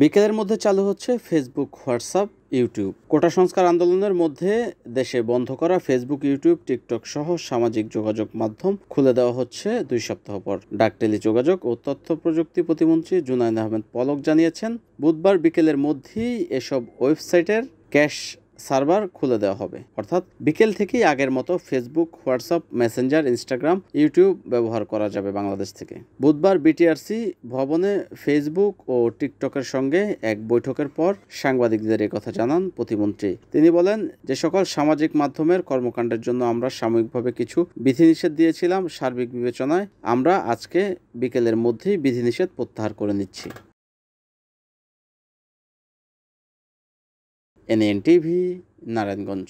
বিকেলের মধ্যে চালু হচ্ছে ফেসবুক, হোয়াটসঅ্যাপ, ইউটিউব। কোটা সংস্কার আন্দোলনের মধ্যে দেশে বন্ধ করা ফেসবুক, ইউটিউব, টিকটক সহ সামাজিক যোগাযোগ মাধ্যম খুলে দেওয়া হচ্ছে 2 সপ্তাহ পর। ডাক, টেলিযোগাযোগ ও তথ্য প্রযুক্তি প্রতিমন্ত্রী জুনায়েদ আহমেদ পলক জানিয়েছেন, বুধবার বিকেলের মধ্যেই এসব ওয়েবসাইটের ক্যাশ সার্ভার খুলে দেওয়া হবে। অর্থাৎ বিকেল থেকেই আগের মতো Facebook, WhatsApp, Messenger, Instagram, YouTube ব্যবহার করা যাবে বাংলাদেশ থেকে। বুধবার বিটিআরসি ভবনে ফেসবুক ও টিকটকের সঙ্গে এক বৈঠকের পর সাংবাদিকদের কথা জানান প্রতিমন্ত্রী। তিনি বলেন, যে সকল সামাজিক মাধ্যমের কর্মকাণ্ডের জন্য আমরা সাময়িকভাবে কিছু বিধিনিষেধ দিয়েছিলাম, সার্বিক বিবেচনায় আমরা আজকে বিকেলের মধ্যেই বিধিনিষেধ প্রত্যাহার করে নিচ্ছি। NN TV, Narayanganj.